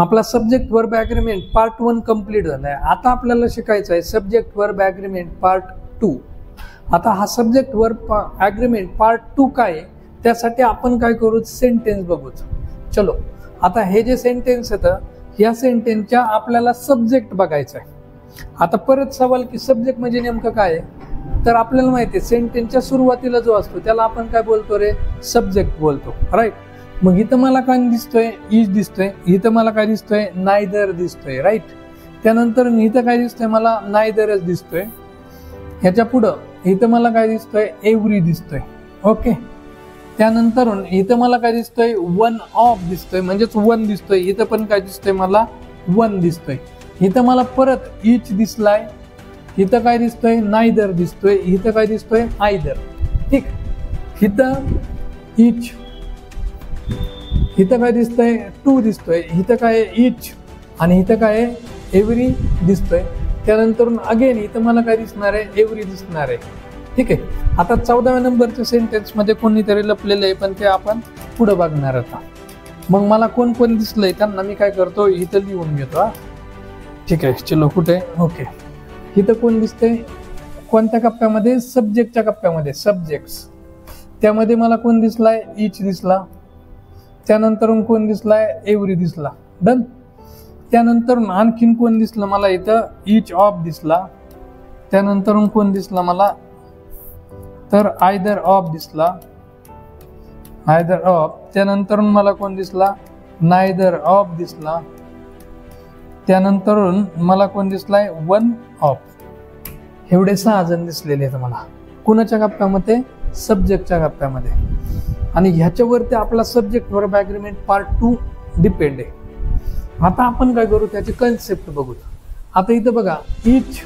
आपला subject verb agreement part 1 complete झालाय. आता आपल्याला शिकायचं आहे सब्जेक्ट वर्ब ॲग्रीमेंट पार्ट 2. आता हा सब्जेक्ट वर्ब ॲग्रीमेंट पार्ट 2 काय आहे त्यासाठी आपण काय करू, सेंटेन्स बघू. चलो आता हे जे सेंटेन्स येतं या सेंटेन्सच्या आपल्याला सब्जेक्ट बघायचा आहे. आता परत सवाल की सब्जेक्ट म्हणजे नेमकं काय आहे, तर आपल्याला माहिती आहे सेंटेन्सच्या सुरुवातीला जो असतो त्याला आपण काय बोलतो रे, सब्जेक्ट बोलतो, राईट. मग इथं मला काय दिसतोय, इज दिसतोय. इथं मला काय दिसतोय, नायदर दिसतोय, राईट. त्यानंतर इथं काय दिसतोय, मला नायदरच दिसतोय. ह्याच्या पुढं इथं मला काय दिसतोय, एव्हरी दिसतोय, ओके. त्यानंतर इथं मला काय दिसतोय, वन ऑफ दिसतोय, म्हणजेच वन दिसतोय. इथं पण काय दिसतोय, मला वन दिसतोय. इथं मला परत इच दिसलाय. इथं काय दिसतोय, नायदर दिसतोय. इथं काय दिसतोय, आयदर, ठीक. इथं इच, इथं काय दिसतंय, टू दिसतोय. इथं काय इच आणि इथं काय एव्हरी दिसतोय. त्यानंतर अगेन इथं मला काय दिसणार आहे, एव्हरी दिसणार आहे, ठीक आहे. आता 14व्या नंबरच्या सेंटेन्स मध्ये कोणीतरी लपलेलं आहे पण ते आपण पुढे बघणार आता. मग मला कोण कोण दिसलंय त्यांना मी काय करतो, इथं लिहून घेतो, ठीक आहे. चलो कुठे, ओके. इथं कोण दिसतंय, कोणत्या कप्प्यामध्ये, सब्जेक्टच्या कप्प्यामध्ये, सब्जेक्ट्स. त्यामध्ये मला कोण दिसलाय, इच दिसला. त्यानंतर कोण दिसलाय, एव्हरी दिसला, डन. त्यानंतर आणखीन कोण दिसलं मला, इथं इच ऑफ दिसला. त्यानंतर कोण दिसला मला, तर आयदर ऑफ दिसला, आयदर ऑफ. त्यानंतर मला कोण दिसला, नायदर ऑफ दिसला. त्यानंतर मला कोण दिसलाय, वन ऑफ. एवढे 6 जण दिसलेले आहेत मला. कुणाच्या कप्प्यामध्ये, सब्जेक्टच्या कप्प्यामध्ये. आणि ह्याच्यावरती आपला subject verb agreement part 2 depend आहे. आता आपण काय करू, त्याची कन्सेप्ट बघू. आता इथं बघा, इच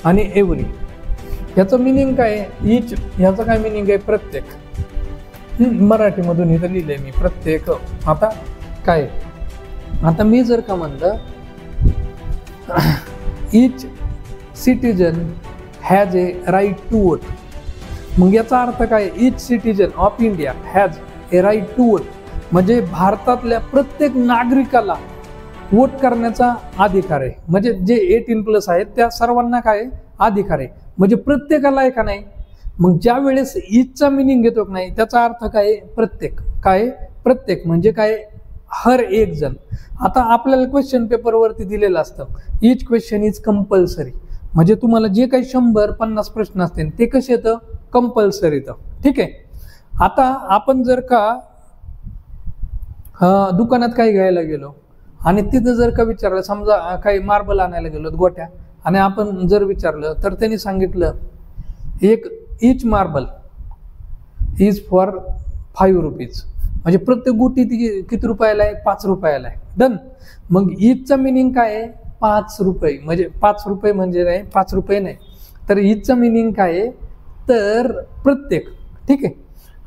आणि एव्हरी ह्याचं मिनिंग काय आहे, इच ह्याचं काय मिनिंग आहे, प्रत्येक. मराठीमधून इथं लिहिलंय मी, प्रत्येक. आता काय, आता मी जर का म्हणलं each citizen has a right to vote, मग याचा अर्थ काय, each citizen of India has a right to vote, म्हणजे भारतातल्या प्रत्येक नागरिकाला वोट करण्याचा अधिकार आहे. म्हणजे जे 18+ आहेत त्या सर्वांना काय अधिकार आहे, म्हणजे प्रत्येकाला आहे का नाही. मग ज्या वेळेस इचचा मिनिंग घेतो की नाही त्याचा अर्थ काय, प्रत्येक. काय, प्रत्येक म्हणजे काय, हर एक जण. आता आपल्याला क्वेश्चन पेपरवरती दिलेलं असतं, इच क्वेश्चन इज कंपल्सरी, म्हणजे तुम्हाला जे काही 100-50 प्रश्न असतील ते कसे येतं, कंपल्सरी येतं, ठीक आहे. आता आपण जर का दुकानात काही घ्यायला गेलो आणि तिथं जर का विचारलं, समजा काही मार्बल आणायला गेलो गोट्या, आणि आपण जर विचारलं तर त्यांनी सांगितलं एक इच मार्बल इज फॉर 5 रुपीज, म्हणजे प्रत्येक गोटी ती किती रुपयाला आहे, 5 रुपयाला आहे, डन. मग इचचा मिनिंग काय आहे, 5 रुपये, म्हणजे 5 रुपये म्हणजे नाही, 5 रुपये नाही, तर इचचा मिनिंग काय आहे, तर प्रत्येक, ठीक आहे.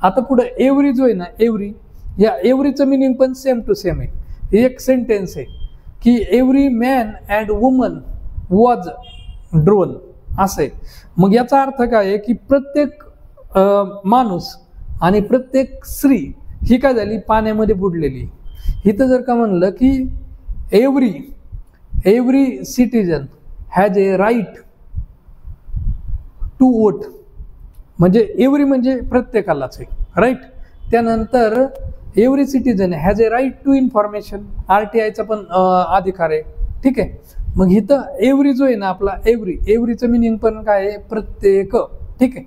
आता पुढे एव्हरी जो आहे ना, एव्हरी, या एव्हरीचं मिनिंग पण सेम टू सेम आहे. एक सेंटेन्स आहे की every man and woman was drone, असं आहे. मग याचा अर्थ काय आहे की प्रत्येक माणूस आणि प्रत्येक स्त्री ही काय झाली, पाण्यामध्ये बुडलेली. इथं जर का म्हणलं की every citizen has a right to vote, म्हणजे एव्हरी म्हणजे प्रत्येकालाच आहे, राईट. त्यानंतर every citizen has a right to information, RTIचा पण अधिकार आहे, ठीक आहे. मग इथं एव्हरी जो आहे ना आपला, एव्हरीचं मिनिंग पण काय आहे, प्रत्येक, ठीक आहे.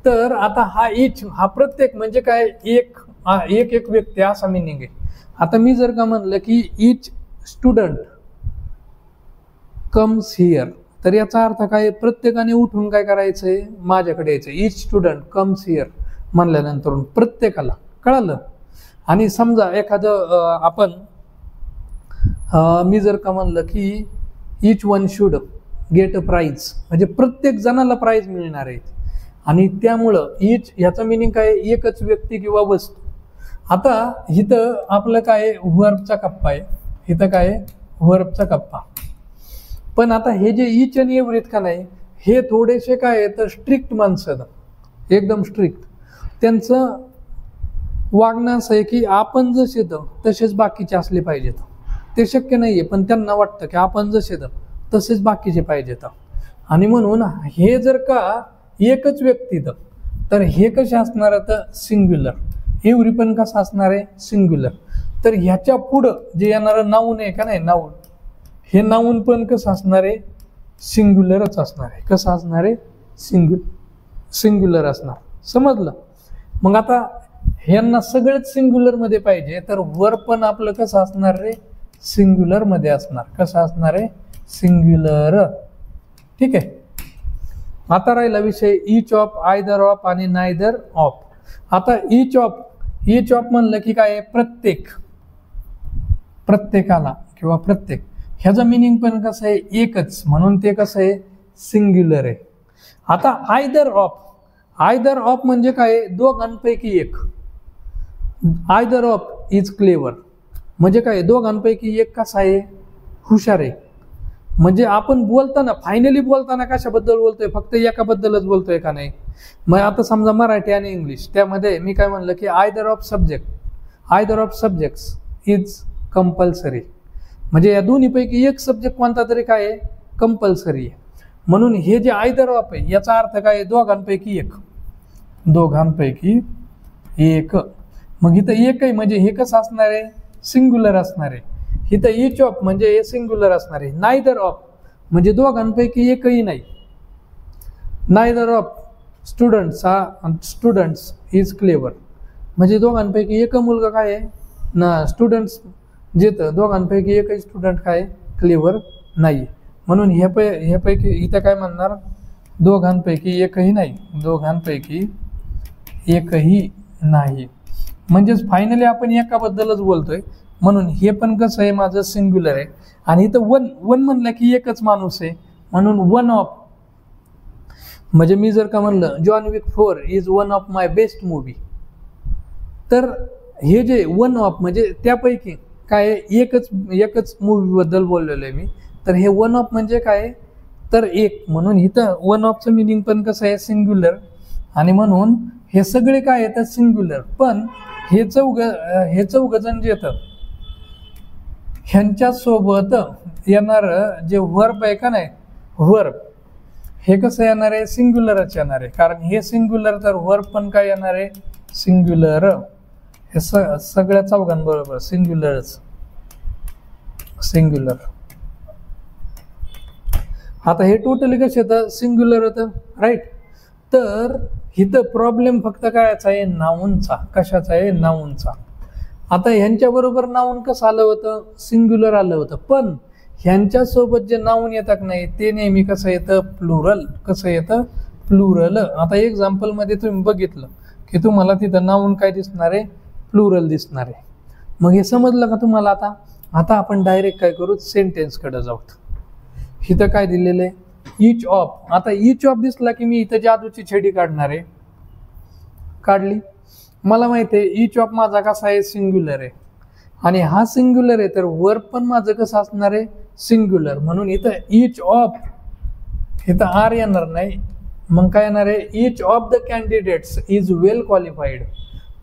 तर आता हा इच, हा प्रत्येक म्हणजे काय, एक एक व्यक्ती असा मिनिंग आहे. आता मी जर का म्हणलं की इच स्टुडंट कम्स हिअर, तर याचा अर्थ काय, प्रत्येकाने उठून काय करायचंय, माझ्याकडे यायचं. इच स्टुडंट कम्स हिअर म्हणल्यानंतर प्रत्येकाला, कळालं. आणि समजा एखादं आपण मी जर का म्हणलं की each one should get a prize, म्हणजे प्रत्येक जणाला प्राइज मिळणार आहे. आणि त्यामुळं इच ह्याचा मिनिंग काय, एकच व्यक्ती किंवा वस्तू. आता इथं आपलं काय, वर्बचा कप्पा आहे, इथं काय, वर्बचा कप्पा. पण आता हे जे इच आणि एव्हरी का नाही, हे थोडेसे काय तर स्ट्रिक्ट माणसं, एकदम स्ट्रिक्ट. त्यांचं वागणं असं आहे की आपण जसे तसेच बाकीचे असले पाहिजेत, ते शक्य नाहीये, पण त्यांना वाटतं की आपण जसे तसेच बाकीचे पाहिजेत. आणि म्हणून हे जर का एकच व्यक्ती तर हे कसे असणार तर सिंग्युलर, एव्हरी पण कसं असणार आहे सिंग्युलर. तर ह्याच्या पुढं जे येणारं नाऊन आहे का नाही, नाऊन, हे नाऊन पण कसं असणार आहे सिंग्युलरच असणार आहे. कसं असणार आहे सिंग्युलर असणार. समजलं. मग आता ह्यांना सगळंच सिंग्युलर मध्ये पाहिजे, तर वर पण आपलं कसं असणार रे सिंग्युलर मध्ये असणार. कसं असणार आहे सिंग्युलर. ठीक आहे. आता राहिला विषय ईच ऑफ, आयदर ऑफ आणि नायदर ऑफ. आता ईच ऑफ म्हणलं की काय, प्रत्येकाला किंवा प्रत्येक, ह्याचं मिनिंग पण कसं आहे एकच, म्हणून ते कसं आहे सिंग्युलर आहे. आता आयदर ऑफ म्हणजे काय, दोघांपैकी एक. आयदर ऑफ इज क्लेवर म्हणजे काय, दोघांपैकी एक कसा आहे हुशार आहे. म्हणजे आपण बोलताना फायनली बोलताना कशाबद्दल बोलतोय, फक्त एकाबद्दलच बोलतोय का नाही. मग आता समजा मराठी आणि इंग्लिश, त्यामध्ये मी काय म्हणलं की either of subjects is compulsory, म्हणजे या दोन्हीपैकी एक सब्जेक्ट कोणता तरी काय आहे कंपल्सरी आहे. म्हणून हे जे आयदर ऑफ आहे याचा अर्थ काय, दोघांपैकी एक. मग इथं एक आहे म्हणजे हे कसं असणार आहे सिंग्युलर असणार आहे. इथं ईच ऑफ म्हणजे हे सिंग्युलर असणार आहे. नायदर ऑफ म्हणजे दोघांपैकी एकही नाही. Neither of students is clever म्हणजे दोघांपैकी एक मुलगा काय आहे ना, स्टुडंट्स जेत दोघांपैकी एकही स्टुडंट काय क्लेवर नाही. म्हणून हे पैकी इथं काय म्हणणार, दोघांपैकी एकही नाही. म्हणजेच फायनली आपण एकाबद्दलच बोलतोय. म्हणून हे पण कसं आहे माझं सिंग्युलर आहे. आणि इथं वन म्हणलं की एकच माणूस आहे, म्हणून वन ऑफ. म्हणजे मी जर का म्हणलं John Wick 4 is one of my best movie, तर हे जे वन ऑफ म्हणजे त्यापैकी काय एकच मूवीबद्दल बोललेलो आहे मी, तर हे वन ऑफ म्हणजे काय तर एक. म्हणून इथं वन ऑफचं मिनिंग पण कसं आहे सिंग्युलर. आणि म्हणून हे सगळे काय येतं सिंग्युलर. पण हे चौघजण जे येतं ह्यांच्यासोबत येणार जे वर्ब आहे का नाही, वर्ब हे कसं येणार आहे सिंग्युलरच येणार आहे. कारण हे सिंग्युलर तर वर्ब पण काय येणार आहे सिंग्युलर. हे सगळ्या चौघांबरोबर सिंग्युलर. आता हे टोटली कसे येतं सिंग्युलर होतं, राईट. तर इथं प्रॉब्लेम फक्त कायचा आहे नाऊनचा. कशाचा आहे नाऊनचा. आता ह्यांच्याबरोबर नाऊन कसं आलं होतं सिंग्युलर आलं होतं, पण ह्यांच्यासोबत जे नाऊन येतात नाही ते नेहमी कसं येतं प्लुरल. कसं येतं प्लुरल. आता एक्झाम्पलमध्ये तुम्ही बघितलं की तुम्हाला तिथं नाऊन काय दिसणार आहे प्लुरल दिसणार आहे. मग हे समजलं का तुम्हाला. आता आपण डायरेक्ट काय करू सेंटेन्सकडे जाऊ. इथं काय दिलेलं आहे ईच ऑफ. आता ईच ऑफ दिसला की मी इथं जादूची छडी काढणार आहे. काढली. मला माहिती आहे ईच ऑफ माझा कसा आहे सिंग्युलर आहे आणि हा सिंग्युलर आहे, तर वर्ब पण माझं कसं असणार आहे सिंग्युलर. म्हणून इथं ईच ऑफ, इथं आर येणार नाही, मग काय येणार आहे each of the candidates is well qualified.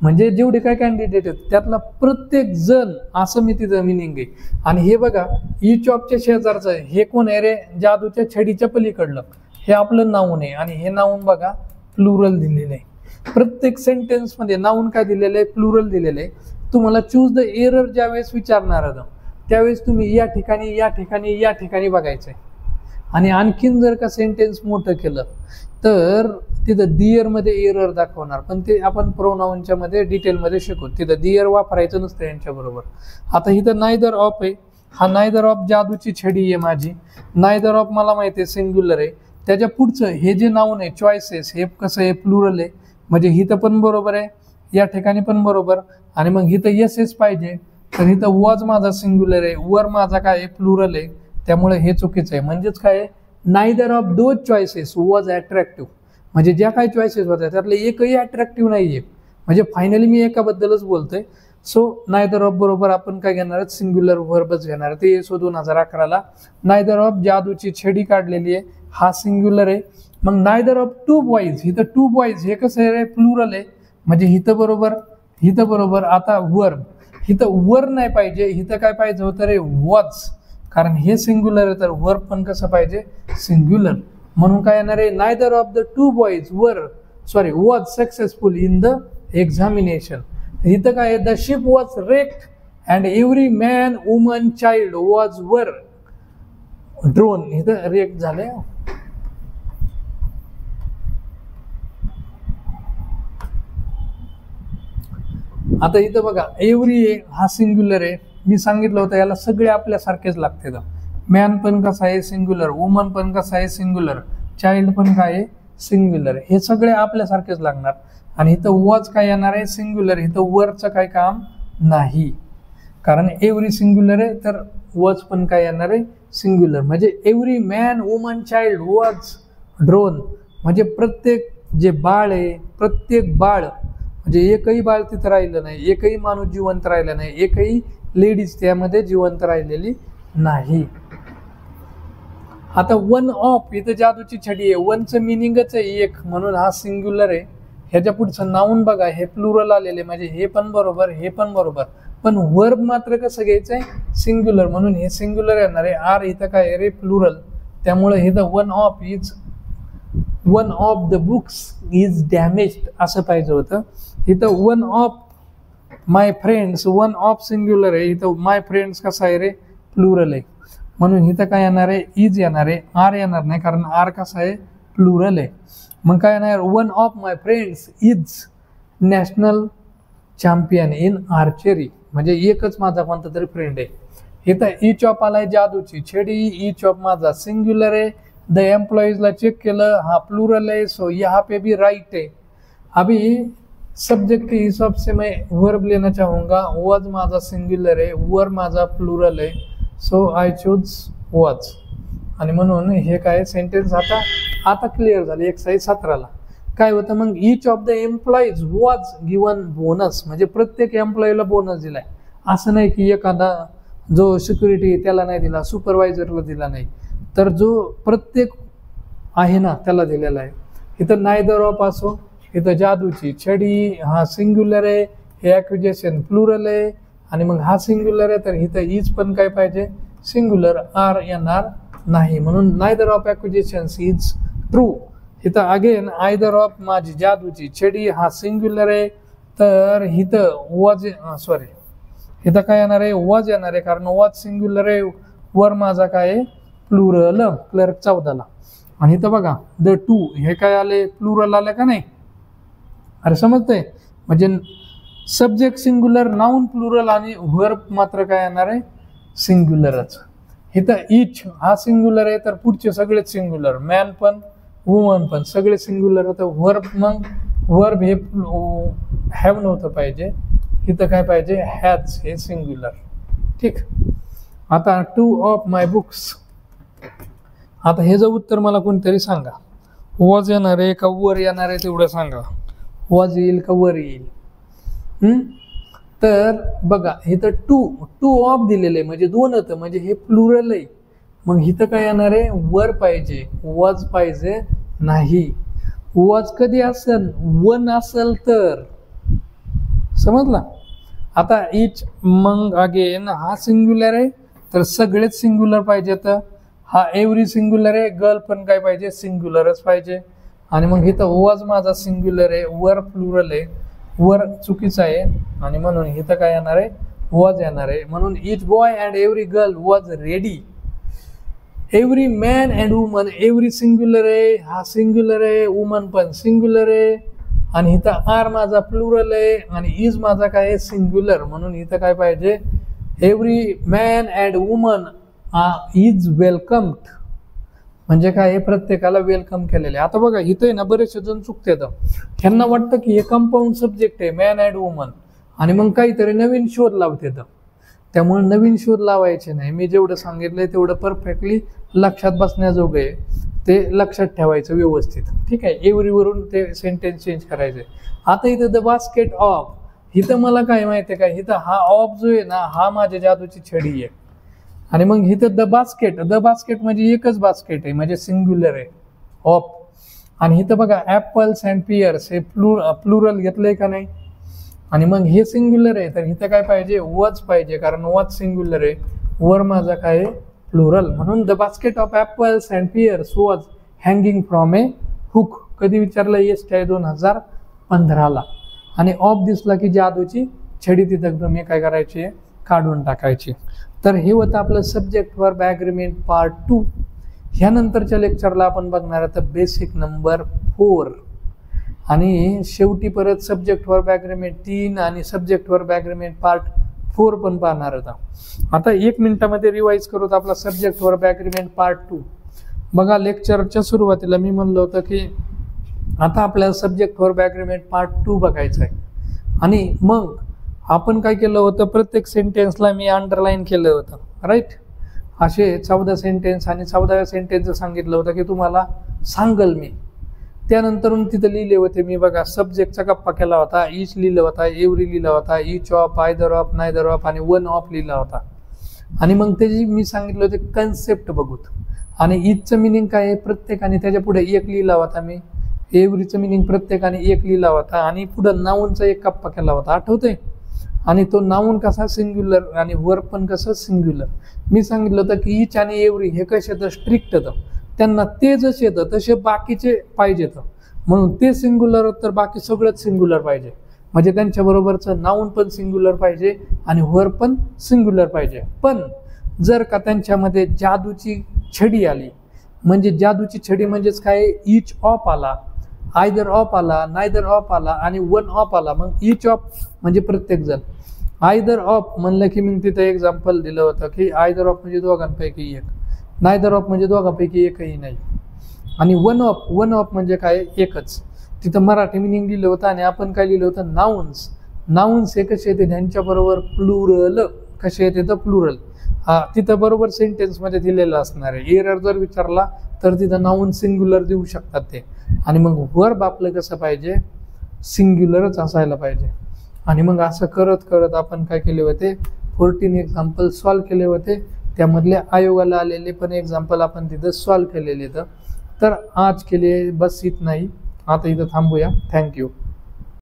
म्हणजे जेवढे काय कॅन्डिडेट आहेत त्यातला प्रत्येक जण, असं मी तिथं मिनिंग आहे. आणि हे बघा ईच ऑफच्या शेजारचं हे कोण आहे रे, जादूच्या छडीच्या पलीकडलं, हे आपलं नाऊन आहे. आणि हे नाऊन बघा प्लुरल दिलेलं आहे. प्रत्येक सेंटेन्समध्ये नाऊन काय दिलेलं आहे प्लुरल दिलेलं आहे. तुम्हाला चूज द एरर ज्यावेळेस विचारणार होतं त्यावेळेस तुम्ही या ठिकाणी बघायचं आहे. आणि आणखीन जर का सेंटेन्स मोठं केलं तर तिथं दिअरमध्ये एरर दाखवणार, पण ते आपण प्रोनाउनच्या मध्ये डिटेलमध्ये शिकू. तिथं दिअर वापरायचं नसतं यांच्याबरोबर. आता इथं नायदर ऑफ आहे. हा नायदर ऑफ जादूची छडी आहे माझी. नायदर ऑफ मला माहिती आहे सिंग्युलर आहे. त्याच्या पुढचं हे जे नाऊन आहे चॉईसेस, हे कसं आहे प्लुरल आहे. म्हणजे हिथं पण बरोबर आहे, या ठिकाणी पण बरोबर. आणि मग हिथं येसेस पाहिजे, तर इथं वॉज माझा सिंग्युलर आहे, वर माझा काय आहे प्लुरल आहे. त्यामुळे हे चुकीचं आहे. म्हणजेच काय neither of those choices was attractive. म्हणजे ज्या काही चॉईसेस होत्या त्यातले एकही अट्रॅक्टिव्ह नाही आहे. म्हणजे फायनली मी एकाबद्दलच बोलतोय. सो नायदर ऑफ बरोबर आपण काय घेणार आहोत सिंग्युलर वर्बच घेणार आहे. ते सो 2011ला नायदर ऑफ जादूची छडी काढलेली आहे, हा सिंग्युलर आहे. मग नायदर ऑफ टू बॉईज, इथं टू बॉईज हे कसं आहे प्लुरल आहे. म्हणजे हिथं बरोबर आता वर्ब इथं वर नाही पाहिजे, इथं काय पाहिजे होतं रे वॉज, कारण हे सिंग्युलर आहे तर वर पण कसं पाहिजे सिंग्युलर. म्हणून काय येणार आहे neither of the two boys was successful in the examination. इथं काय the ship was raked and every man woman child was were drone. इथं रेक्ट झाले. आता इथं बघा एव्हरी हा सिंग्युलर आहे, मी सांगितलं होतं याला सगळे आपल्यासारखेच लागते. मॅन पण कसं आहे सिंग्युलर, वुमन पण कसं आहे सिंग्युलर, चाइल्ड पण काय आहे सिंग्युलर, हे सगळे आपल्यासारखेच लागणार. आणि इथं वॉज काय येणार आहे सिंग्युलर, इथं वरचं काय काम नाही, कारण एव्हरी सिंग्युलर आहे तर वॉज पण काय येणार आहे सिंग्युलर. म्हणजे every man woman child was drone, म्हणजे प्रत्येक जे बाळ आहे, प्रत्येक बाळ म्हणजे एकही बाळ तिथं राहिलं नाही, एकही माणूस जिवंत राहिला नाही, एकही लेडीज त्यामध्ये जिवंत राहिलेली नाही. आता वन ऑफ इथं जादूची छडी आहे, वनचं मिनिंगच आहे एक, म्हणून हा सिंग्युलर आहे. ह्याच्या पुढचं नाऊन बघा हे प्लुरल आलेले, म्हणजे हे पण बरोबर हे पण बरोबर, पण वर्ब मात्र कसं घ्यायचंय सिंग्युलर, म्हणून हे सिंग्युलर येणार आहे. आर इथं काय रे प्लुरल, त्यामुळे इथं one of the books is damaged असं पाहिजे होतं. इथं one of my friends, one of singular आहे, इथं माय फ्रेंड्स कसं आहे रे प्लुरल आहे, म्हणून इथं काय येणार आहे इज येणार आहे, आर येणार नाही, कारण आर कसा आहे प्लुरल आहे. मग काय येणार one of my friends is national champion in archery, म्हणजे एकच माझा कोणता तरी फ्रेंड आहे. इथं इच ऑफ आलाय जादूची छडी, इच ऑफ माझा सिंग्युलर आहे. द एम्प्लॉईजला चेक केलं हा प्लुरल है, सो यहाँ पे भी राइट है. अभी सब्जेक्ट के हिसाब से मैं वर्ब लेना चाहूँगा. वॉज माझा सिंग्युलर है, वर माझा प्लुरल है, सो आय चूज वॉज. आणि म्हणून हे काय सेंटेन्स आता क्लिअर झाले. एक्सरसाइज 17ला काय होतं मग each of the employees was given bonus, म्हणजे प्रत्येक एम्प्लॉईला बोनस दिलाय. असं नाही की एखादा जो सिक्युरिटी त्याला नाही दिला, सुपरवायझरला दिला नाही, तर जो प्रत्येक आहे ना त्याला दिलेला आहे. इथं नायदर ऑफ असो, इथं जादूची छडी हा सिंग्युलर आहे, हे ॲक्युजेशन प्लुरल आहे, आणि मग हा सिंग्युलर आहे तर इथं इज पण काय पाहिजे सिंग्युलर, आर येणार नाही, म्हणून नायदर ऑफ ॲक्युजेशन्स इज ट्रू. इथं अगेन आयदर ऑफ माझी जादूची छडी हा सिंग्युलर आहे, तर इथं वॉज इथं काय येणार आहे वॉज येणार आहे, कारण वॉज सिंग्युलर आहे, वर माझा काय आहे प्लुरल. क्लर्क 14ला. आणि इथं बघा द टू हे काय आले प्लुरल आले का नाही, अरे समजतंय, म्हणजे सब्जेक्ट सिंग्युलर, नाऊन प्लुरल, आणि वर्ब मात्र काय येणार आहे सिंग्युलरच. इथं इच हा सिंग्युलर आहे तर पुढचे सगळेच सिंग्युलर, मॅन पण वुमन पण सगळे सिंग्युलर होतं. वर्ब मग वर्ब हे हॅव नव्हतं पाहिजे, इथं काय पाहिजे हॅज, हे सिंग्युलर. ठीक. आता टू ऑफ माय बुक्स, आता हे जर उत्तर मला कोणतरी सांगा, वॉज येणार आहे का वर येणार आहे तेवढं सांगा. वॉज येईल का वर येईल. तर बघा इथं टू ऑफ दिलेलं आहे, म्हणजे दोन होतं, म्हणजे हे प्लुरल आहे, मग इथं काय येणार आहे वर पाहिजे, वॉज पाहिजे नाही. वॉज कधी असेल वन असेल तर, समजला. आता इच मग अगेन हा सिंग्युलर आहे तर सगळेच सिंग्युलर पाहिजे. तर हा एव्हरी सिंग्युलर आहे, गर्ल पण काय पाहिजे सिंग्युलरच पाहिजे. आणि मग इथं वॉज माझा सिंग्युलर आहे, वर प्लुरल आहे, वर चुकीचं आहे, आणि म्हणून इथं काय येणार आहे वॉज येणार आहे. म्हणून each boy and every girl was ready. Every man and woman, every singular आहे, हा सिंग्युलर आहे, वुमन पण सिंग्युलर आहे, आणि इथं आर माझा प्लुरल आहे, आणि इज माझा काय आहे सिंग्युलर, म्हणून इथं काय पाहिजे every man and woman is welcomed, म्हणजे काय हे प्रत्येकाला वेलकम केलेले. आता बघा इथं आहे ना बरेचसे जण चुकतात, ह्यांना वाटतं की हे कंपाऊंड सब्जेक्ट आहे मॅन अँड वुमन, आणि मग काहीतरी नवीन शोध लावतात. त्यामुळे नवीन शोध लावायचे नाही. मी जेवढं सांगितलंय तेवढं परफेक्टली लक्षात बसण्याजोगं आहे, ते लक्षात ठेवायचं व्यवस्थित. ठीक आहे. एव्हरीवरून ते सेंटेन्स चेंज करायचे. आता इथं द बास्केट ऑफ, इथं मला काय माहिती आहे का, इथं हा ऑफ जो आहे ना हा माझ्या जादूची छडी आहे, आणि मग इथं द बास्केट म्हणजे एकच बास्केट आहे, म्हणजे सिंग्युलर आहे ऑफ. आणि इथं बघा ॲपल्स अँड पियर्स हे प्लुरल घेतलंय का नाही, आणि मग हे सिंग्युलर आहे तर इथे काय पाहिजे, वॉज पाहिजे, कारण वॉज सिंग्युलर आहे, वर माझा काय आहे प्लुरल. म्हणून the basket of apples and pears was hanging from a hook. कधी विचारलं, येस आहे 2015ला. आणि ऑफ दिसला की जादूची छडी तिथं तुम्ही काय करायची, काढून टाकायची. तर हे होतं आपलं सब्जेक्ट वर्ब ॲग्रीमेंट पार्ट 2. ह्यानंतरच्या लेक्चरला आपण बघणार आहोत बेसिक नंबर 4 आणि शेवटी परत सब्जेक्ट वर्ब ॲग्रीमेंट 3 आणि सब्जेक्ट वर्ब ॲग्रीमेंट पार्ट 4 पण पाहणार होता. आता 1 मिनिटामध्ये रिवाईज करूत आपला सब्जेक्ट वर्ब ॲग्रीमेंट पार्ट 2. बघा, लेक्चरच्या सुरुवातीला मी म्हणलं होतं की आता आपल्याला सब्जेक्ट वर्ब ॲग्रीमेंट पार्ट 2 बघायचं आहे. आणि मग आपण काय केलं होतं, प्रत्येक सेंटेन्सला मी अंडरलाईन केलं होतं, राईट. असे 14 सेंटेन्स आणि 14व्या सेंटेन्सचं सांगितलं होतं की तुम्हाला सांगल मी. त्यानंतर तिथं लिहिले होते मी, बघा, सब्जेक्टचा गप्पा केला होता, ईच लिहिलं होता, एव्हरी लिहिला होता, each of, either of, neither of आणि वन ऑफ लिहिला होता. आणि मग त्याची मी सांगितलं होते कन्सेप्ट बघूत. आणि ईचचं मिनिंग काय आहे, प्रत्येक, आणि त्याच्या पुढे एक लिहिला होता मी. एव्हरीचं मिनिंग प्रत्येकाने एक लिहिला होता आणि पुढं नाऊनचा एक गप्पा केला होता, आठवतंय. आणि तो नाऊन कसा सिंग्युलर आणि वर्ब पण कसं सिंग्युलर. मी सांगितलं होतं की ईच आणि एव्हरी हे कसे तर स्ट्रिक्ट होतं, त्यांना ते जसे येतं तसे बाकीचे पाहिजेत. म्हणून ते सिंग्युलर तर बाकी सगळंच सिंग्युलर पाहिजे. म्हणजे त्यांच्याबरोबरचं नाऊन पण सिंग्युलर पाहिजे आणि वर्ब पण सिंग्युलर पाहिजे. पण जर का त्यांच्यामध्ये जादूची छडी आली, म्हणजे जादूची छडी म्हणजेच काय, ईच ऑफ आला, आयदर ऑफ आला, नायदर ऑफ आला आणि वन ऑफ आला. मग ईच ऑफ म्हणजे प्रत्येक जण, आयदर ऑफ म्हणलं की मी तिथं एक्झाम्पल दिलं होतं की आयदर ऑफ म्हणजे दोघांपैकी एक, नायदर ऑफ म्हणजे दोघांपैकी एकही नाही, आणि वन ऑफ म्हणजे काय, एकच. तिथं मराठी मिनिंग लिहिलं होतं आणि आपण काय लिहिलं होतं, नाउन्स हे कसे येते त्यांच्याबरोबर प्लुरल, कसे येते तर प्लुरल. तिथं बरोबर सेंटेन्समध्ये दिलेलं असणार आहे. एरर जर विचारला तर तिथं नाऊन सिंग्युलर देऊ शकतात ते. आणि मग वर्ब आपलं कसं पाहिजे, सिंग्युलरच असायला पाहिजे. आणि मग असं करत करत आपण काय केले होते, 14 एक्झाम्पल सॉल्व केले होते. त्यामधले आयोगाला आलेले पण एक्झाम्पल आपण तिथं सॉल्व केलेले. तर आज केले बस इथं नाही, आता इथं थांबूया. थँक्यू.